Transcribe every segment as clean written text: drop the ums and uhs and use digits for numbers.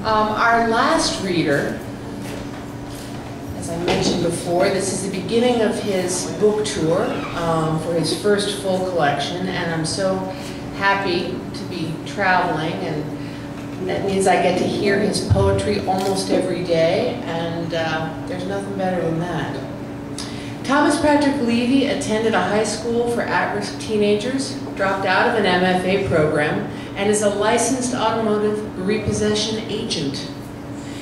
Our last reader, as I mentioned before, this is the beginning of his book tour for his first full collection, and I'm so happy to be traveling, and that means I get to hear his poetry almost every day, and there's nothing better than that. Thomas Patrick Levy attended a high school for at-risk teenagers, dropped out of an MFA program, and is a licensed automotive repossession agent.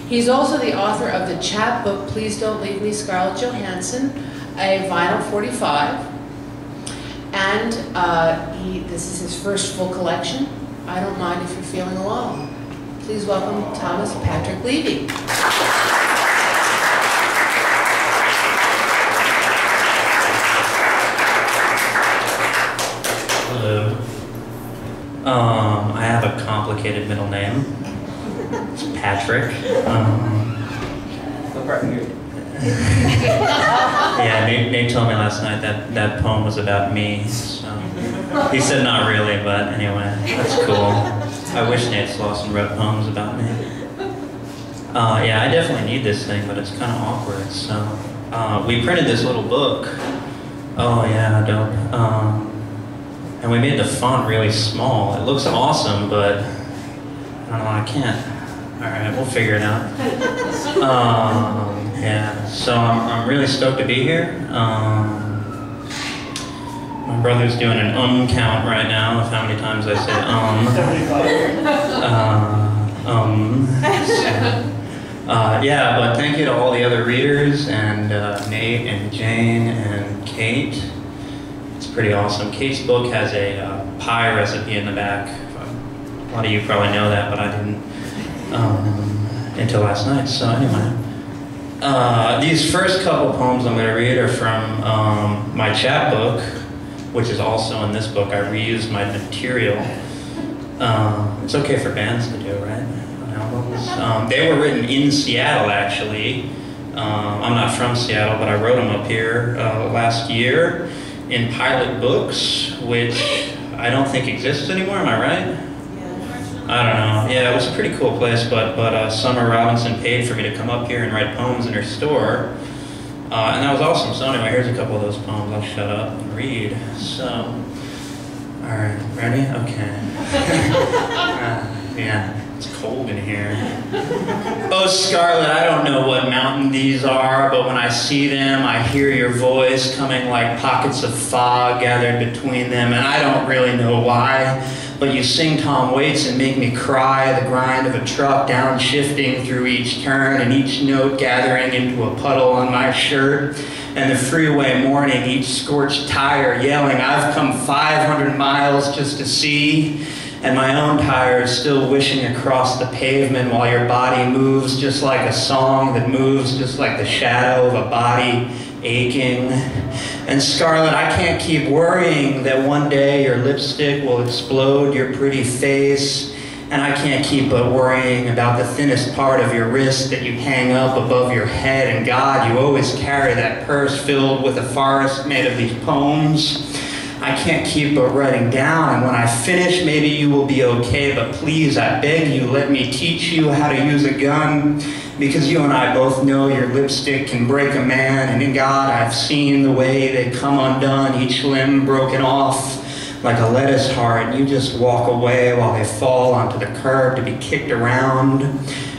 He's also the author of the chapbook Please Don't Leave Me, Scarlett Johansson, a vinyl 45, and this is his first full collection, I Don't Mind If You're Feeling Alone. Please welcome Thomas Patrick Levy. Hello. I have a complicated middle name. It's Patrick. Yeah, Nate told me last night that that poem was about me. So he said not really, but anyway, that's cool. I wish Nate Slauson wrote poems about me. Yeah, I definitely need this thing, but it's kind of awkward. So we printed this little book. Oh yeah, dope. And we made the font really small. It looks awesome, but I don't know, I can't. All right, we'll figure it out. Yeah, so I'm really stoked to be here. My brother's doing an count right now of how many times I say yeah, but thank you to all the other readers, and Nate and Jane and Kate. It's pretty awesome. Kate's book has a pie recipe in the back. A lot of you probably know that, but I didn't until last night. So anyway, these first couple poems I'm going to read are from my chapbook, which is also in this book. I reused my material. It's okay for bands to do, right? Albums. They were written in Seattle, actually. I'm not from Seattle, but I wrote them up here last year in Pilot Books, which I don't think exists anymore, am I right? Yeah. I don't know. Yeah, it was a pretty cool place, but Summer Robinson paid for me to come up here and write poems in her store. And that was awesome. So anyway, here's a couple of those poems. I'll shut up and read. So, alright, ready? Okay. Yeah. It's cold in here. Oh, Scarlett, I don't know what mountain these are, but when I see them, I hear your voice coming like pockets of fog gathered between them, and I don't really know why, but you sing Tom Waits and make me cry, the grind of a truck downshifting through each turn, and each note gathering into a puddle on my shirt, and the freeway mourning each scorched tire, yelling, I've come 500 miles just to see, and my own tires still wishing across the pavement while your body moves just like a song that moves just like the shadow of a body aching. And Scarlett, I can't keep worrying that one day your lipstick will explode your pretty face, and I can't keep but worrying about the thinnest part of your wrist that you hang up above your head, and God, you always carry that purse filled with a forest made of these poems. I can't keep but writing down, and when I finish, maybe you will be okay, but please, I beg you, let me teach you how to use a gun, because you and I both know your lipstick can break a man, and in God, I've seen the way they come undone, each limb broken off like a lettuce heart, and you just walk away while they fall onto the curb to be kicked around.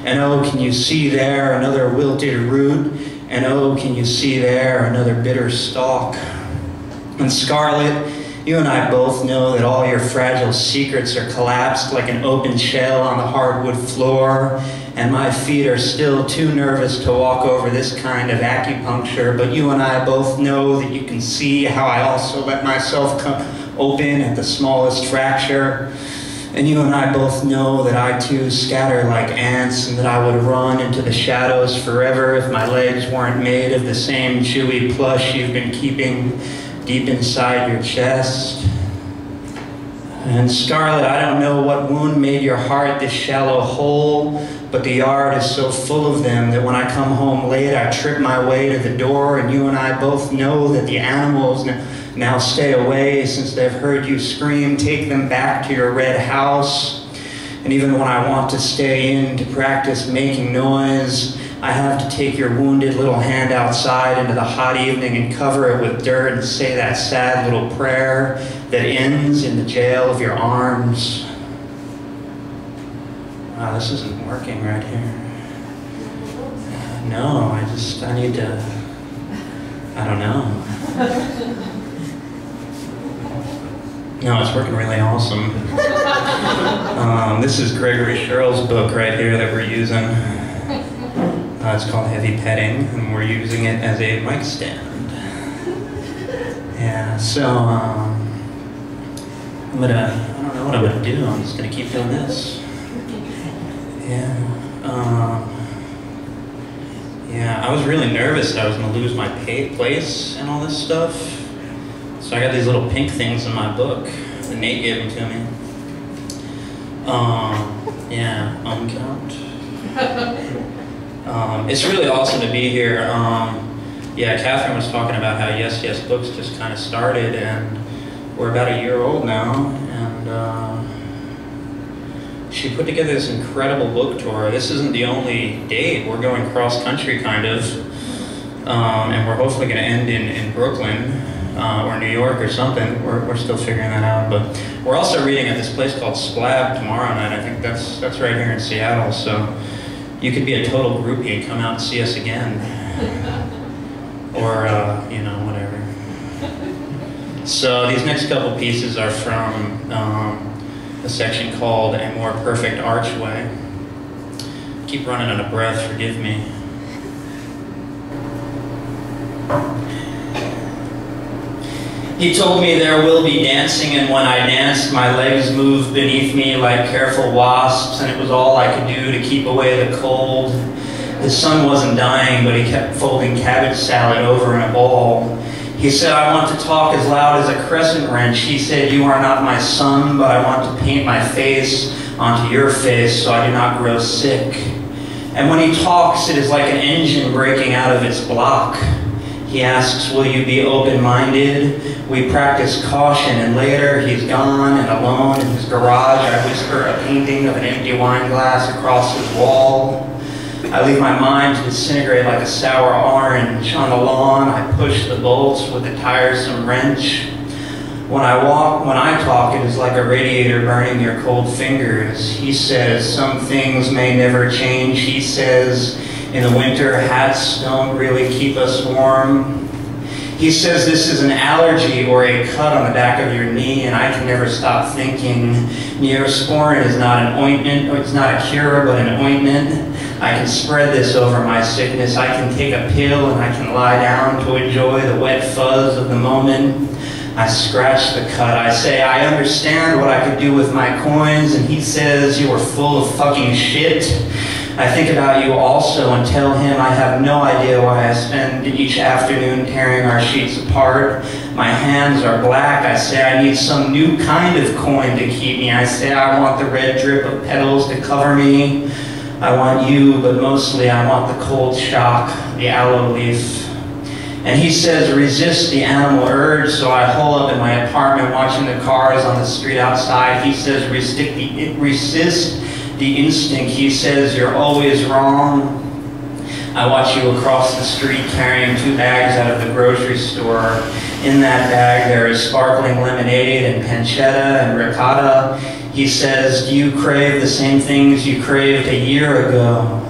And oh, can you see there another wilted root, and oh, can you see there another bitter stalk. And Scarlett, you and I both know that all your fragile secrets are collapsed like an open shell on the hardwood floor, and my feet are still too nervous to walk over this kind of acupuncture, but you and I both know that you can see how I also let myself come open at the smallest fracture. And you and I both know that I too scatter like ants, and that I would run into the shadows forever if my legs weren't made of the same chewy plush you've been keeping deep inside your chest. And Scarlett, I don't know what wound made your heart this shallow hole, but the yard is so full of them that when I come home late, I trip my way to the door, and you and I both know that the animals now stay away since they've heard you scream, take them back to your red house. And even when I want to stay in to practice making noise, I have to take your wounded little hand outside into the hot evening and cover it with dirt and say that sad little prayer that ends in the jail of your arms. Wow, this isn't working right here. No, I need to, I don't know. No, it's working really awesome. This is Gregory Sherrill's book right here that we're using. It's called Heavy Petting, and we're using it as a mic stand. Yeah, so I don't know what I'm gonna do. I'm just gonna keep doing this. Yeah. Yeah, I was really nervous that I was gonna lose my place and all this stuff. So I got these little pink things in my book, and Nate gave them to me. Yeah, uncount. It's really awesome to be here. Yeah, Catherine was talking about how Yes Yes Books just kind of started, and we're about a year old now, and she put together this incredible book tour. This isn't the only date. We're going cross-country, kind of, and we're hopefully going to end in Brooklyn or New York or something. We're still figuring that out, but we're also reading at this place called Splab tomorrow night. I think that's right here in Seattle, so you could be a total groupie and come out and see us again. Or, you know, whatever. So these next couple pieces are from a section called A More Perfect Archway. Keep running out of breath, forgive me. He told me there will be dancing, and when I danced, my legs moved beneath me like careful wasps, and it was all I could do to keep away the cold. His son wasn't dying, but he kept folding cabbage salad over in a bowl. He said, I want to talk as loud as a crescent wrench. He said, you are not my son, but I want to paint my face onto your face so I do not grow sick. And when he talks, it is like an engine breaking out of its block. He asks, will you be open-minded? We practice caution, and later he's gone and alone in his garage. I whisper a painting of an empty wine glass across his wall. I leave my mind to disintegrate like a sour orange. On the lawn, I push the bolts with a tiresome wrench. When I talk, it is like a radiator burning your cold fingers. He says, some things may never change. He says, in the winter, hats don't really keep us warm. He says this is an allergy or a cut on the back of your knee, and I can never stop thinking. Neosporin is not an ointment, or it's not a cure, but an ointment. I can spread this over my sickness. I can take a pill and I can lie down to enjoy the wet fuzz of the moment. I scratch the cut. I say, I understand what I could do with my coins, and he says, you are full of fucking shit. I think about you also and tell him I have no idea why I spend each afternoon tearing our sheets apart. My hands are black. I say I need some new kind of coin to keep me. I say I want the red drip of petals to cover me. I want you, but mostly I want the cold shock, the aloe leaf. And he says, resist the animal urge, so I hole up in my apartment watching the cars on the street outside. He says, resist the instinct. He says, you're always wrong. I watch you across the street carrying 2 bags out of the grocery store. In that bag there is sparkling lemonade and pancetta and ricotta. He says, do you crave the same things you craved a year ago?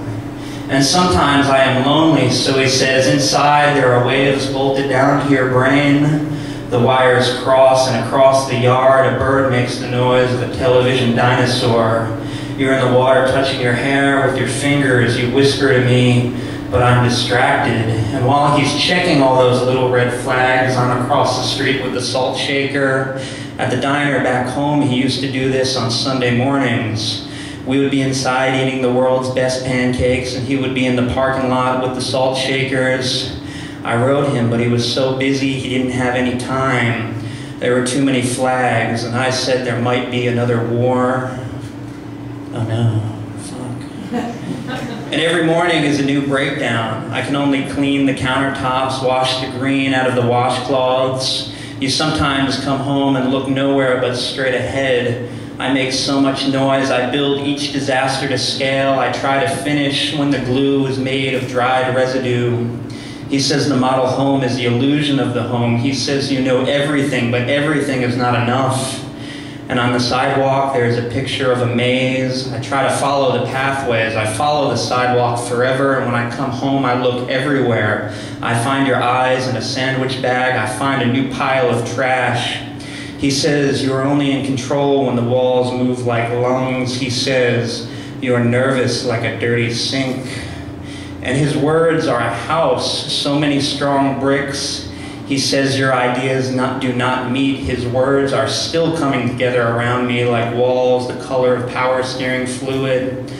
And sometimes I am lonely, so he says, inside there are waves bolted down to your brain. The wires cross, and across the yard a bird makes the noise of a television dinosaur. You're in the water touching your hair with your fingers. You whisper to me, but I'm distracted. And while he's checking all those little red flags, I'm across the street with the salt shaker. At the diner back home, he used to do this on Sunday mornings. We would be inside eating the world's best pancakes, and he would be in the parking lot with the salt shakers. I wrote him, but he was so busy he didn't have any time. There were too many flags, and I said there might be another war. Oh no, fuck. And every morning is a new breakdown. I can only clean the countertops, wash the green out of the washcloths. You sometimes come home and look nowhere but straight ahead. I make so much noise. I build each disaster to scale. I try to finish when the glue is made of dried residue. He says the model home is the illusion of the home. He says you know everything, but everything is not enough. And on the sidewalk, there's a picture of a maze. I try to follow the pathways. I follow the sidewalk forever, and when I come home, I look everywhere. I find your eyes in a sandwich bag. I find a new pile of trash. He says you're only in control when the walls move like lungs. He says you're nervous like a dirty sink. And his words are a house, so many strong bricks. He says your ideas do not meet. His words are still coming together around me like walls, the color of power steering fluid.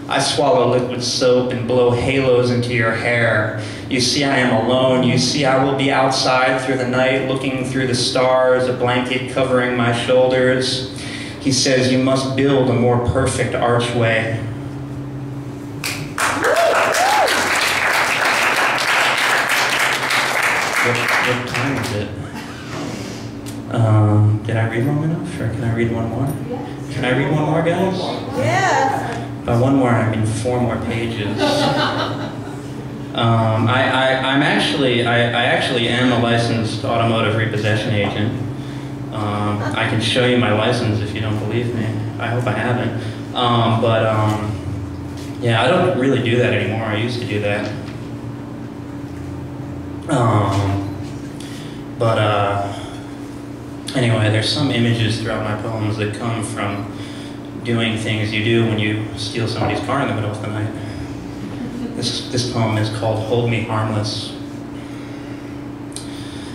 I swallow liquid soap and blow halos into your hair. You see I am alone. You see I will be outside through the night looking through the stars, a blanket covering my shoulders. He says you must build a more perfect archway. What time is it? Did I read long enough, or can I read one more? Yes. Can I read one more, guys? Yes. By one more, I mean 4 more pages. I actually am a licensed automotive repossession agent. I can show you my license if you don't believe me. I hope I haven't. Yeah, I don't really do that anymore. I used to do that. Anyway, there's some images throughout my poems that come from doing things you do when you steal somebody's car in the middle of the night. This poem is called Hold Me Harmless.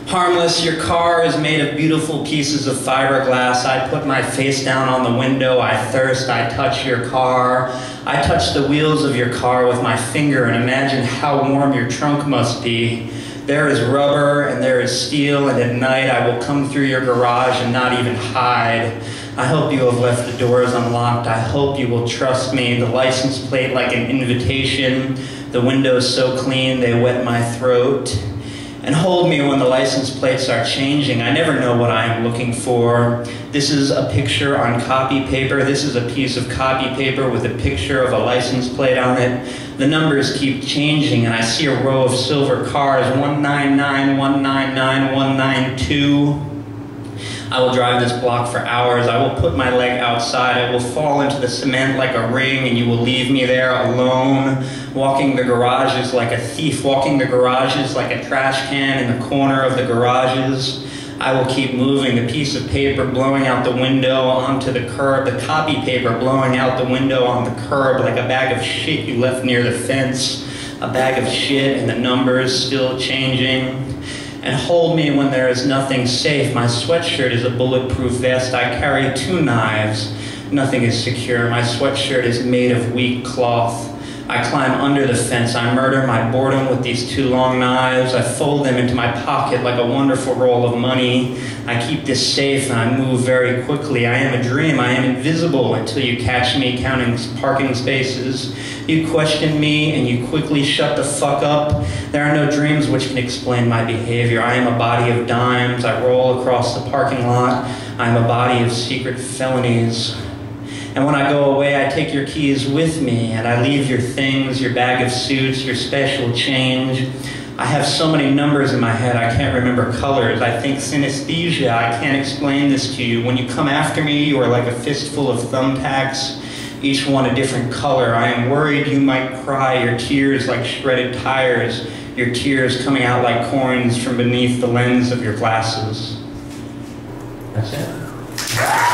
Harmless, your car is made of beautiful pieces of fiberglass. I put my face down on the window. I thirst. I touch your car. I touch the wheels of your car with my finger and imagine how warm your trunk must be. There is rubber and there is steel, and at night I will come through your garage and not even hide. I hope you have left the doors unlocked. I hope you will trust me. The license plate like an invitation. The windows so clean they wet my throat. And hold me when the license plates are changing. I never know what I am looking for. This is a picture on copy paper. This is a piece of copy paper with a picture of a license plate on it. The numbers keep changing, and I see a row of silver cars, 199, 199, 192. I will drive this block for hours. I will put my leg outside. I will fall into the cement like a ring, and you will leave me there alone, walking the garages like a thief, walking the garages like a trash can in the corner of the garages. I will keep moving, the piece of paper blowing out the window onto the curb, the copy paper blowing out the window on the curb like a bag of shit you left near the fence, a bag of shit and the numbers still changing. And hold me when there is nothing safe. My sweatshirt is a bulletproof vest. I carry 2 knives. Nothing is secure. My sweatshirt is made of weak cloth. I climb under the fence. I murder my boredom with these 2 long knives. I fold them into my pocket like a wonderful roll of money. I keep this safe and I move very quickly. I am a dream. I am invisible until you catch me counting parking spaces. You question me and you quickly shut the fuck up. There are no dreams which can explain my behavior. I am a body of dimes. I roll across the parking lot. I am a body of secret felonies. And when I go away, I take your keys with me, and I leave your things, your bag of suits, your special change. I have so many numbers in my head, I can't remember colors. I think synesthesia, I can't explain this to you. When you come after me, you are like a fistful of thumbtacks, each one a different color. I am worried you might cry, your tears like shredded tires, your tears coming out like coins from beneath the lens of your glasses. That's it.